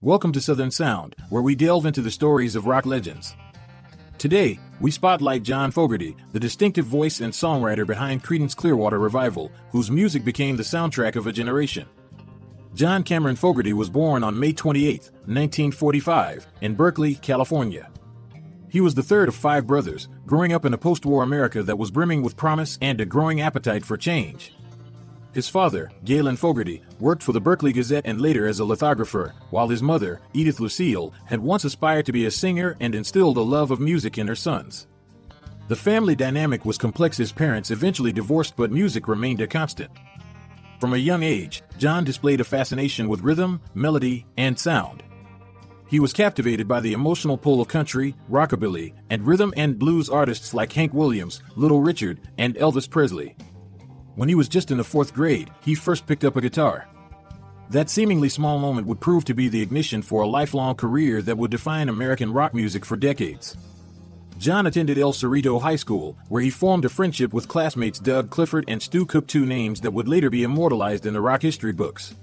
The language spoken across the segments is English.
Welcome to Southern Sound, where we delve into the stories of rock legends. Today, we spotlight John Fogerty, the distinctive voice and songwriter behind Creedence Clearwater Revival, whose music became the soundtrack of a generation. John Cameron Fogerty was born on May 28, 1945, in Berkeley, California. He was the third of five brothers, growing up in a post-war America that was brimming with promise and a growing appetite for change. His father, Galen Fogerty, worked for the Berkeley Gazette and later as a lithographer, while his mother, Edith Lucille, had once aspired to be a singer and instilled a love of music in her sons. The family dynamic was complex as parents eventually divorced, but music remained a constant. From a young age, John displayed a fascination with rhythm, melody, and sound. He was captivated by the emotional pull of country, rockabilly, and rhythm and blues artists like Hank Williams, Little Richard, and Elvis Presley. When he was just in the fourth grade, he first picked up a guitar. That seemingly small moment would prove to be the ignition for a lifelong career that would define American rock music for decades. John attended El Cerrito High School, where he formed a friendship with classmates Doug Clifford and Stu Cook, two names that would later be immortalized in the rock history books.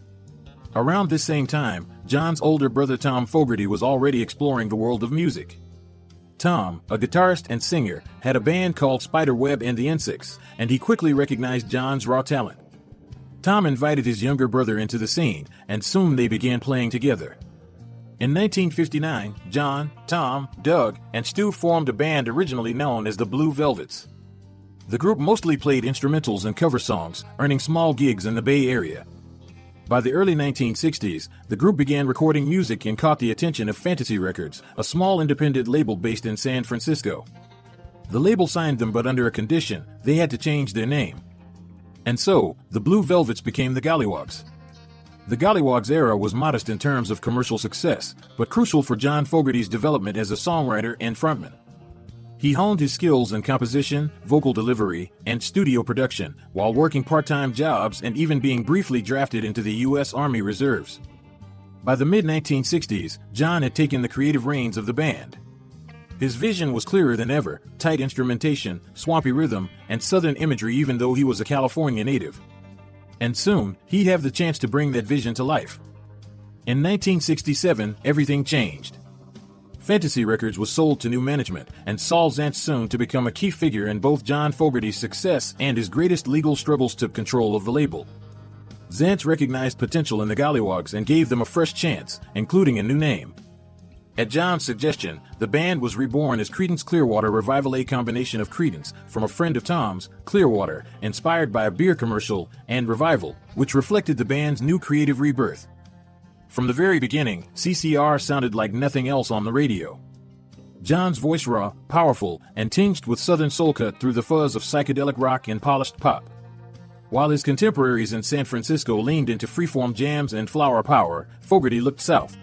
Around this same time, John's older brother Tom Fogerty was already exploring the world of music. Tom, a guitarist and singer, had a band called Spiderweb and the Insects, and he quickly recognized John's raw talent. Tom invited his younger brother into the scene, and soon they began playing together. In 1959, John, Tom, Doug, and Stu formed a band originally known as the Blue Velvets. The group mostly played instrumentals and cover songs, earning small gigs in the Bay Area. By the early 1960s, the group began recording music and caught the attention of Fantasy Records, a small independent label based in San Francisco. The label signed them, but under a condition: they had to change their name. And so, the Blue Velvets became the Golliwogs. The Golliwogs era was modest in terms of commercial success, but crucial for John Fogerty's development as a songwriter and frontman. He honed his skills in composition, vocal delivery, and studio production, while working part-time jobs and even being briefly drafted into the U.S. Army Reserves. By the mid-1960s, John had taken the creative reins of the band. His vision was clearer than ever: tight instrumentation, swampy rhythm, and southern imagery, even though he was a California native. And soon, he'd have the chance to bring that vision to life. In 1967, everything changed. Fantasy Records was sold to new management, and Saul Zaentz, soon to become a key figure in both John Fogerty's success and his greatest legal struggles, took control of the label. Zaentz recognized potential in the Golliwogs and gave them a fresh chance, including a new name. At John's suggestion, the band was reborn as Creedence Clearwater Revival, a combination of Creedence, from a friend of Tom's, Clearwater, inspired by a beer commercial, and Revival, which reflected the band's new creative rebirth. From the very beginning, CCR sounded like nothing else on the radio. John's voice raw, powerful, and tinged with southern soul cut through the fuzz of psychedelic rock and polished pop. While his contemporaries in San Francisco leaned into freeform jams and flower power, Fogerty looked south.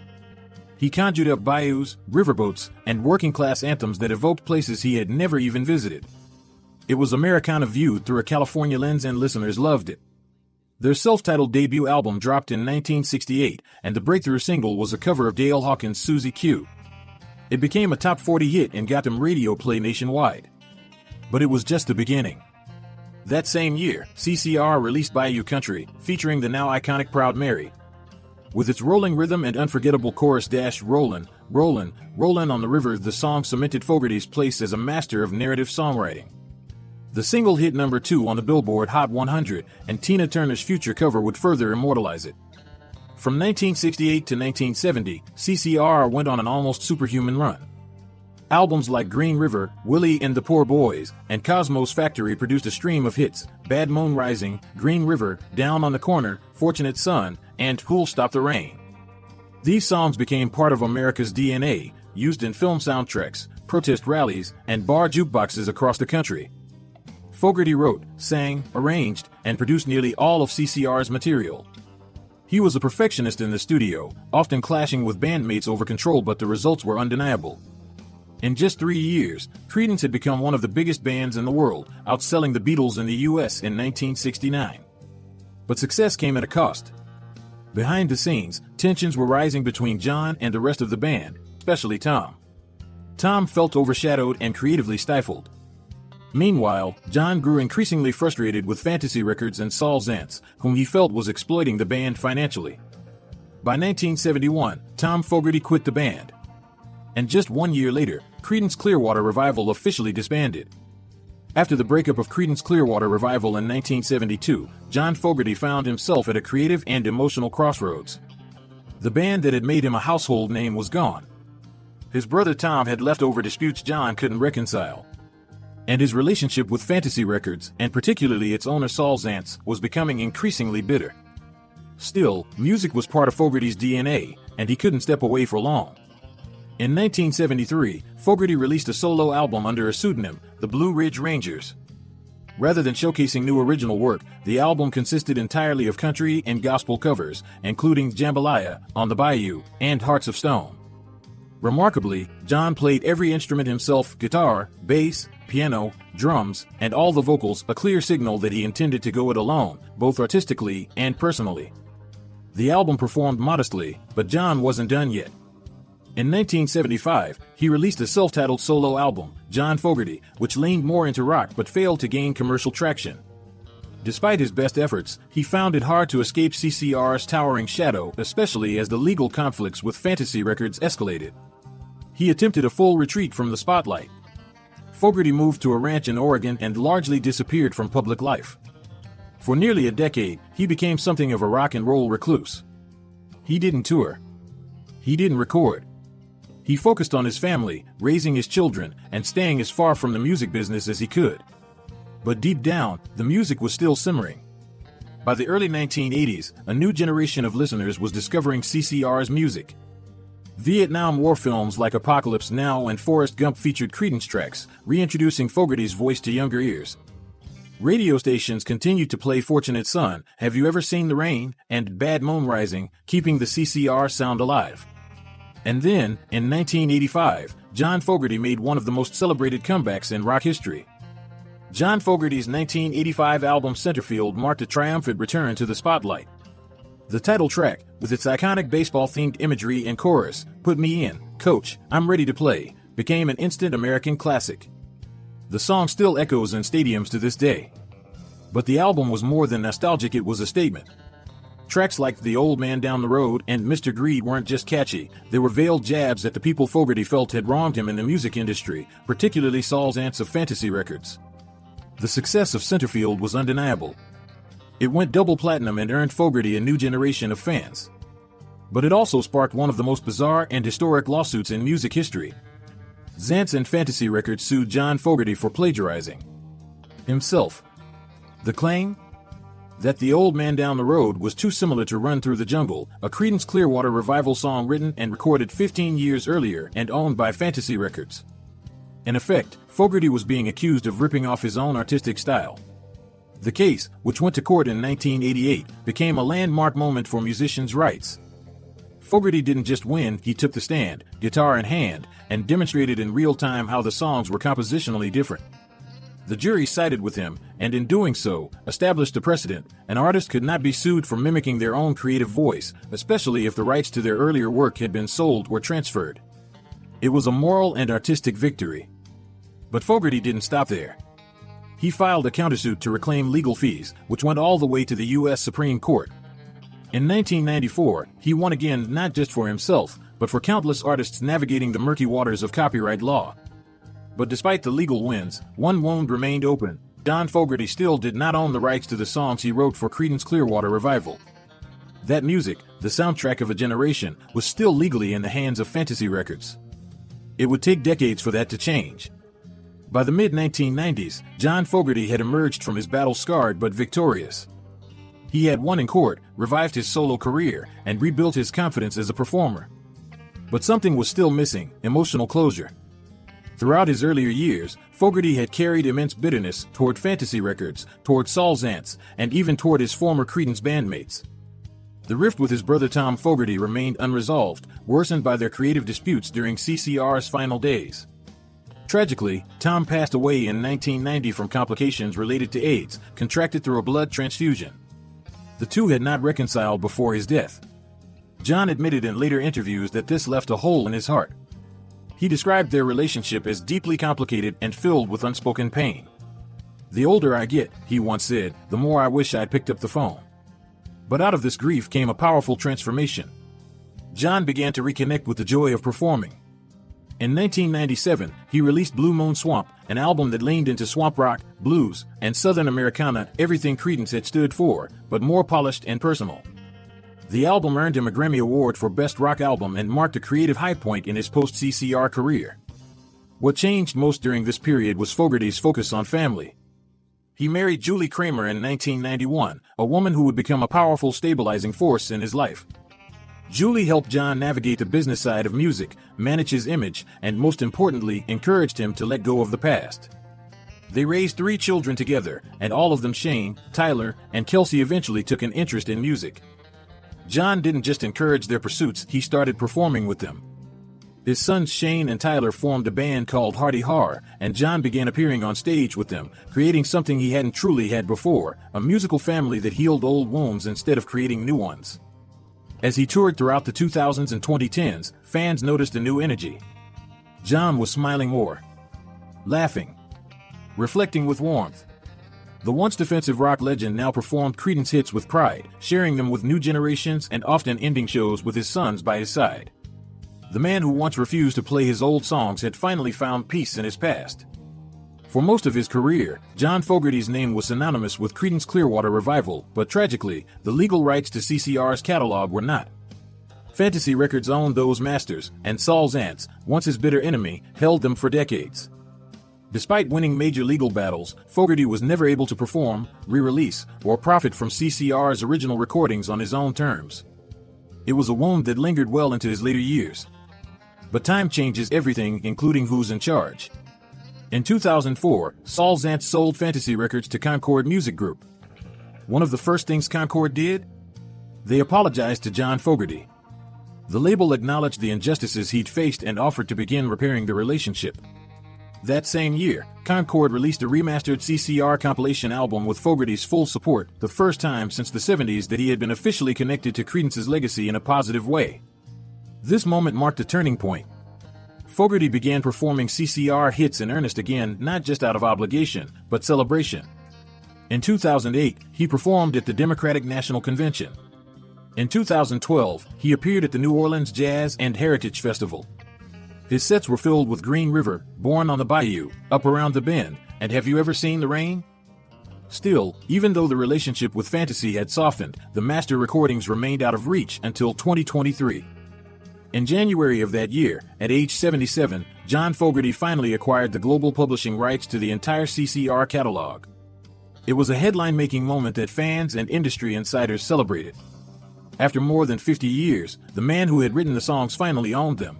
He conjured up bayous, riverboats, and working-class anthems that evoked places he had never even visited. It was Americana viewed through a California lens, and listeners loved it. Their self-titled debut album dropped in 1968, and the breakthrough single was a cover of Dale Hawkins' Susie Q. It became a top 40 hit and got them radio play nationwide. But it was just the beginning. That same year, CCR released Bayou Country, featuring the now iconic Proud Mary. With its rolling rhythm and unforgettable chorus "Rollin', rollin', rollin' on the river," the song cemented Fogerty's place as a master of narrative songwriting. The single hit number 2 on the Billboard Hot 100, and Tina Turner's future cover would further immortalize it. From 1968 to 1970, CCR went on an almost superhuman run. Albums like Green River, Willie and the Poor Boys, and Cosmo's Factory produced a stream of hits: Bad Moon Rising, Green River, Down on the Corner, Fortunate Son, and Who'll Stop the Rain. These songs became part of America's DNA, used in film soundtracks, protest rallies, and bar jukeboxes across the country. Fogerty wrote, sang, arranged, and produced nearly all of CCR's material. He was a perfectionist in the studio, often clashing with bandmates over control, but the results were undeniable. In just 3 years, Creedence had become one of the biggest bands in the world, outselling the Beatles in the U.S. in 1969. But success came at a cost. Behind the scenes, tensions were rising between John and the rest of the band, especially Tom. Tom felt overshadowed and creatively stifled. Meanwhile, John grew increasingly frustrated with Fantasy Records and Saul Zaentz, whom he felt was exploiting the band financially. By 1971, Tom Fogerty quit the band. And just 1 year later, Creedence Clearwater Revival officially disbanded. After the breakup of Creedence Clearwater Revival in 1972, John Fogerty found himself at a creative and emotional crossroads. The band that had made him a household name was gone. His brother Tom had left over disputes John couldn't reconcile. And his relationship with Fantasy Records, and particularly its owner Saul Zaentz, was becoming increasingly bitter. Still, music was part of Fogerty's DNA, and he couldn't step away for long. In 1973, Fogerty released a solo album under a pseudonym, the Blue Ridge Rangers. Rather than showcasing new original work, the album consisted entirely of country and gospel covers, including Jambalaya, On the Bayou, and Hearts of Stone. Remarkably, John played every instrument himself: guitar, bass, piano, drums, and all the vocals, a clear signal that he intended to go it alone, both artistically and personally. The album performed modestly, but John wasn't done yet. In 1975, he released a self-titled solo album, John Fogerty, which leaned more into rock but failed to gain commercial traction. Despite his best efforts, he found it hard to escape CCR's towering shadow, especially as the legal conflicts with Fantasy Records escalated. He attempted a full retreat from the spotlight. Fogerty moved to a ranch in Oregon and largely disappeared from public life. For nearly a decade, he became something of a rock and roll recluse. He didn't tour. He didn't record. He focused on his family, raising his children, and staying as far from the music business as he could. But deep down, the music was still simmering. By the early 1980s, a new generation of listeners was discovering CCR's music. Vietnam War films like Apocalypse Now and Forrest Gump featured Creedence tracks, reintroducing Fogerty's voice to younger ears. Radio stations continued to play Fortunate Son, Have You Ever Seen the Rain, and Bad Moon Rising, keeping the CCR sound alive. And then, in 1985, John Fogerty made one of the most celebrated comebacks in rock history. John Fogerty's 1985 album Centerfield marked a triumphant return to the spotlight. The title track, with its iconic baseball-themed imagery and chorus, Put Me In, Coach, I'm Ready to Play, became an instant American classic. The song still echoes in stadiums to this day. But the album was more than nostalgic, it was a statement. Tracks like The Old Man Down the Road and Mr. Greed weren't just catchy, they were veiled jabs at the people Fogerty felt had wronged him in the music industry, particularly Saul Zaentz of Fantasy Records. The success of Centerfield was undeniable. It went double platinum and earned Fogerty a new generation of fans. But it also sparked one of the most bizarre and historic lawsuits in music history. Zaentz and Fantasy Records sued John Fogerty for plagiarizing himself. The claim? That The Old Man Down the Road was too similar to Run Through the Jungle, a Creedence Clearwater Revival song written and recorded 15 years earlier and owned by Fantasy Records. In effect, Fogerty was being accused of ripping off his own artistic style. The case, which went to court in 1988, became a landmark moment for musicians' rights. Fogerty didn't just win, he took the stand, guitar in hand, and demonstrated in real time how the songs were compositionally different. The jury sided with him, and in doing so, established a precedent: an artist could not be sued for mimicking their own creative voice, especially if the rights to their earlier work had been sold or transferred. It was a moral and artistic victory. But Fogerty didn't stop there. He filed a countersuit to reclaim legal fees, which went all the way to the U.S. Supreme Court. In 1994, he won again, not just for himself, but for countless artists navigating the murky waters of copyright law. But despite the legal wins, one wound remained open. John Fogerty still did not own the rights to the songs he wrote for Creedence Clearwater Revival. That music, the soundtrack of a generation, was still legally in the hands of Fantasy Records. It would take decades for that to change. By the mid-1990s, John Fogerty had emerged from his battle scarred but victorious. He had won in court, revived his solo career, and rebuilt his confidence as a performer. But something was still missing: emotional closure. Throughout his earlier years, Fogerty had carried immense bitterness toward Fantasy Records, toward Saul Zaentz, and even toward his former Creedence bandmates. The rift with his brother Tom Fogerty remained unresolved, worsened by their creative disputes during CCR's final days. Tragically, Tom passed away in 1990 from complications related to AIDS, contracted through a blood transfusion. The two had not reconciled before his death. John admitted in later interviews that this left a hole in his heart. He described their relationship as deeply complicated and filled with unspoken pain. "The older I get," he once said, "the more I wish I'd picked up the phone." But out of this grief came a powerful transformation. John began to reconnect with the joy of performing. In 1997, he released Blue Moon Swamp, an album that leaned into swamp rock, blues, and Southern Americana, everything Creedence had stood for, but more polished and personal. The album earned him a Grammy Award for Best Rock Album and marked a creative high point in his post-CCR career. What changed most during this period was Fogerty's focus on family. He married Julie Kramer in 1991, a woman who would become a powerful stabilizing force in his life. Julie helped John navigate the business side of music, manage his image, and most importantly, encouraged him to let go of the past. They raised 3 children together, and all of them, Shane, Tyler, and Kelsey, eventually took an interest in music. John didn't just encourage their pursuits, he started performing with them. His sons Shane and Tyler formed a band called Hardy Har, and John began appearing on stage with them, creating something he hadn't truly had before, a musical family that healed old wounds instead of creating new ones. As he toured throughout the 2000s and 2010s, fans noticed a new energy. John was smiling more, laughing, reflecting with warmth. The once defensive rock legend now performed Creedence hits with pride, sharing them with new generations and often ending shows with his sons by his side. The man who once refused to play his old songs had finally found peace in his past. For most of his career, John Fogerty's name was synonymous with Creedence Clearwater Revival, but tragically, the legal rights to CCR's catalog were not. Fantasy Records owned those masters, and Saul Zaentz, once his bitter enemy, held them for decades. Despite winning major legal battles, Fogerty was never able to perform, re-release, or profit from CCR's original recordings on his own terms. It was a wound that lingered well into his later years. But time changes everything, including who's in charge. In 2004, Saul Zaentz sold Fantasy Records to Concord Music Group. One of the first things Concord did? They apologized to John Fogerty. The label acknowledged the injustices he'd faced and offered to begin repairing the relationship. That same year, Concord released a remastered CCR compilation album with Fogerty's full support, the first time since the 70s that he had been officially connected to Creedence's legacy in a positive way. This moment marked a turning point. Fogerty began performing CCR hits in earnest again, not just out of obligation, but celebration. In 2008, he performed at the Democratic National Convention. In 2012, he appeared at the New Orleans Jazz and Heritage Festival. His sets were filled with Green River, Born on the Bayou, Up Around the Bend, and Have You Ever Seen the Rain? Still, even though the relationship with Fantasy had softened, the master recordings remained out of reach until 2023. In January of that year, at age 77, John Fogerty finally acquired the global publishing rights to the entire CCR catalog. It was a headline-making moment that fans and industry insiders celebrated. After more than 50 years, the man who had written the songs finally owned them.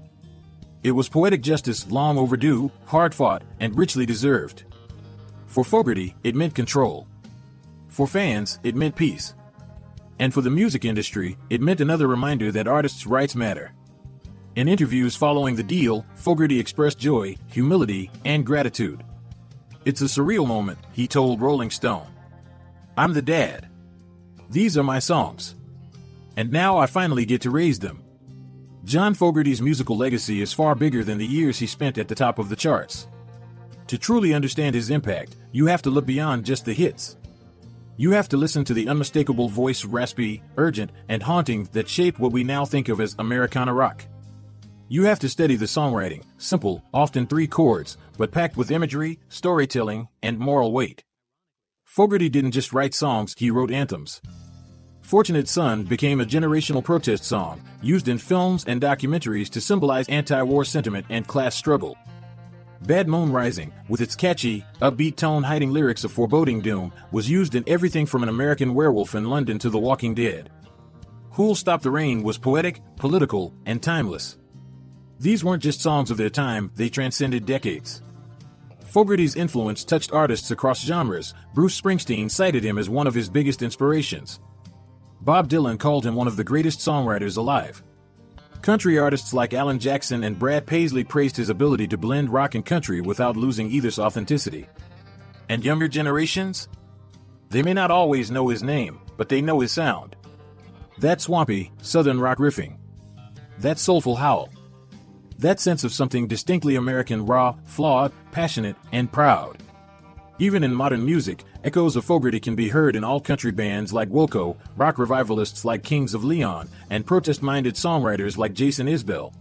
It was poetic justice, long overdue, hard-fought, and richly deserved. For Fogerty, it meant control. For fans, it meant peace. And for the music industry, it meant another reminder that artists' rights matter. In interviews following the deal, Fogerty expressed joy, humility, and gratitude. "It's a surreal moment," he told Rolling Stone. "I'm the dad. These are my songs. And now I finally get to raise them." John Fogerty's musical legacy is far bigger than the years he spent at the top of the charts. To truly understand his impact, you have to look beyond just the hits. You have to listen to the unmistakable voice, raspy, urgent, and haunting, that shaped what we now think of as Americana rock. You have to study the songwriting, simple, often 3 chords, but packed with imagery, storytelling, and moral weight. Fogerty didn't just write songs, he wrote anthems. Fortunate Son became a generational protest song, used in films and documentaries to symbolize anti-war sentiment and class struggle. Bad Moon Rising, with its catchy, upbeat tone hiding lyrics of foreboding doom, was used in everything from An American Werewolf in London to The Walking Dead. Who'll Stop the Rain was poetic, political, and timeless. These weren't just songs of their time, they transcended decades. Fogerty's influence touched artists across genres. Bruce Springsteen cited him as one of his biggest inspirations. Bob Dylan called him one of the greatest songwriters alive. Country artists like Alan Jackson and Brad Paisley praised his ability to blend rock and country without losing either's authenticity. And younger generations? They may not always know his name, but they know his sound. That swampy, southern rock riffing. That soulful howl. That sense of something distinctly American, raw, flawed, passionate, and proud. Even in modern music, echoes of Fogerty can be heard in alt-country bands like Wilco, rock revivalists like Kings of Leon, and protest-minded songwriters like Jason Isbell.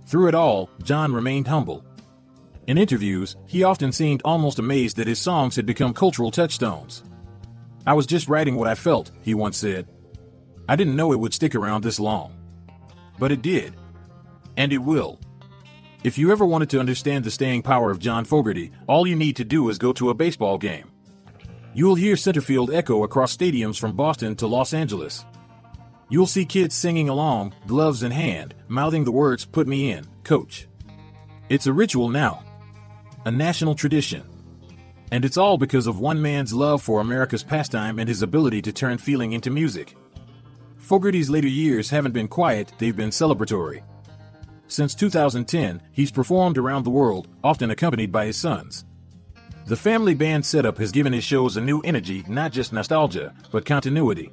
Through it all, John remained humble. In interviews, he often seemed almost amazed that his songs had become cultural touchstones. "I was just writing what I felt," he once said. "I didn't know it would stick around this long. But it did. And it will." If you ever wanted to understand the staying power of John Fogerty, all you need to do is go to a baseball game. You'll hear center field echo across stadiums from Boston to Los Angeles. You'll see kids singing along, gloves in hand, mouthing the words, "Put me in, coach." It's a ritual now. A national tradition. And it's all because of one man's love for America's pastime and his ability to turn feeling into music. Fogerty's later years haven't been quiet, they've been celebratory. Since 2010, he's performed around the world, often accompanied by his sons. The family band setup has given his shows a new energy, not just nostalgia, but continuity.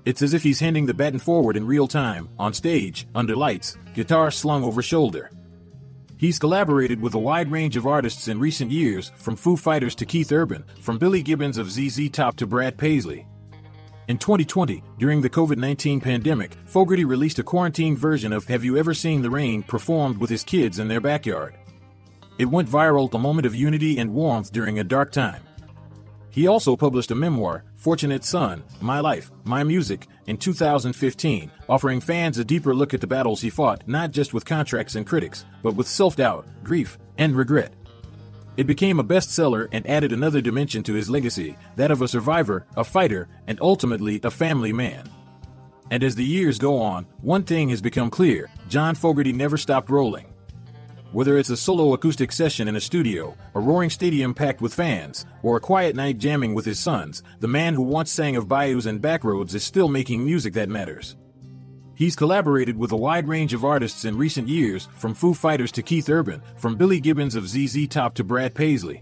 It's as if he's handing the baton forward in real time, on stage, under lights, guitar slung over shoulder. He's collaborated with a wide range of artists in recent years, from Foo Fighters to Keith Urban, from Billy Gibbons of ZZ Top to Brad Paisley. In 2020, during the COVID-19 pandemic, Fogerty released a quarantine version of "Have You Ever Seen the Rain" performed with his kids in their backyard. It went viral, a moment of unity and warmth during a dark time. He also published a memoir, Fortunate Son, My Life, My Music, in 2015, offering fans a deeper look at the battles he fought, not just with contracts and critics, but with self-doubt, grief, and regret. It became a bestseller and added another dimension to his legacy, that of a survivor, a fighter, and ultimately a family man. And as the years go on, one thing has become clear: John Fogerty never stopped rolling. Whether it's a solo acoustic session in a studio, a roaring stadium packed with fans, or a quiet night jamming with his sons, the man who once sang of bayous and backroads is still making music that matters. He's collaborated with a wide range of artists in recent years, from Foo Fighters to Keith Urban, from Billy Gibbons of ZZ Top to Brad Paisley.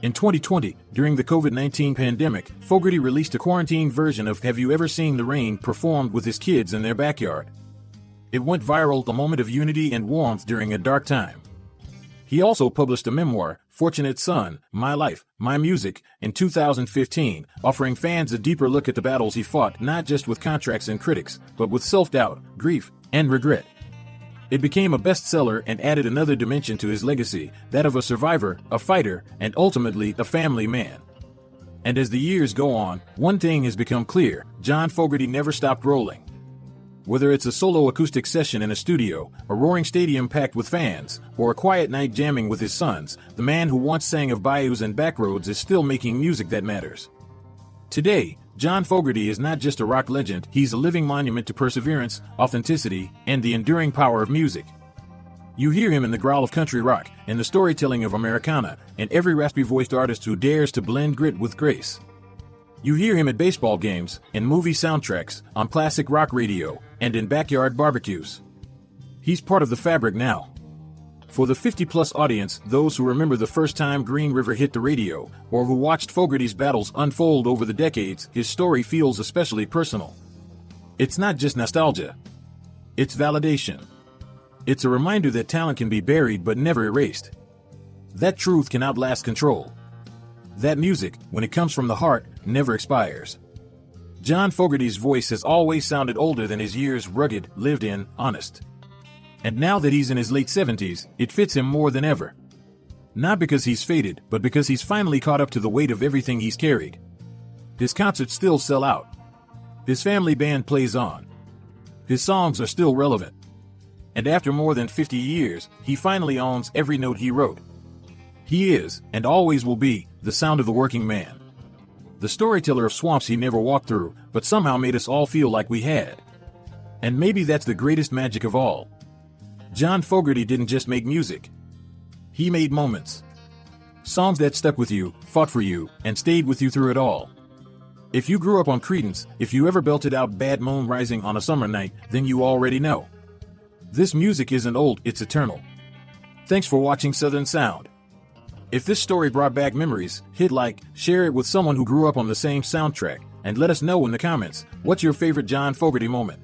In 2020, during the COVID-19 pandemic, Fogerty released a quarantine version of "Have You Ever Seen the Rain" performed with his kids in their backyard. It went viral, a moment of unity and warmth during a dark time. He also published a memoir, Fortunate Son, My Life, My Music, in 2015, offering fans a deeper look at the battles he fought, not just with contracts and critics, but with self-doubt, grief, and regret. It became a bestseller and added another dimension to his legacy, that of a survivor, a fighter, and ultimately a family man. And as the years go on, one thing has become clear: John Fogerty never stopped rolling. Whether it's a solo acoustic session in a studio, a roaring stadium packed with fans, or a quiet night jamming with his sons, the man who once sang of bayous and backroads is still making music that matters. Today, John Fogerty is not just a rock legend, he's a living monument to perseverance, authenticity, and the enduring power of music. You hear him in the growl of country rock, in the storytelling of Americana, and every raspy-voiced artist who dares to blend grit with grace. You hear him at baseball games, in movie soundtracks, on classic rock radio, and in backyard barbecues. He's part of the fabric now. For the 50-plus audience, those who remember the first time Green River hit the radio, or who watched Fogerty's battles unfold over the decades, his story feels especially personal. It's not just nostalgia. It's validation. It's a reminder that talent can be buried but never erased. That truth can outlast control. That music, when it comes from the heart, never expires. John Fogerty's voice has always sounded older than his years, rugged, lived in, honest. And now that he's in his late 70s, it fits him more than ever. Not because he's faded, but because he's finally caught up to the weight of everything he's carried. His concerts still sell out. His family band plays on. His songs are still relevant. And after more than 50 years, he finally owns every note he wrote. He is, and always will be, the sound of the working man. The storyteller of swamps he never walked through, but somehow made us all feel like we had. And maybe that's the greatest magic of all. John Fogerty didn't just make music. He made moments. Songs that stuck with you, fought for you, and stayed with you through it all. If you grew up on Creedence, if you ever belted out Bad Moon Rising on a summer night, then you already know. This music isn't old, it's eternal. Thanks for watching Southern Sound. If this story brought back memories, hit like, share it with someone who grew up on the same soundtrack, and let us know in the comments, what's your favorite John Fogerty moment?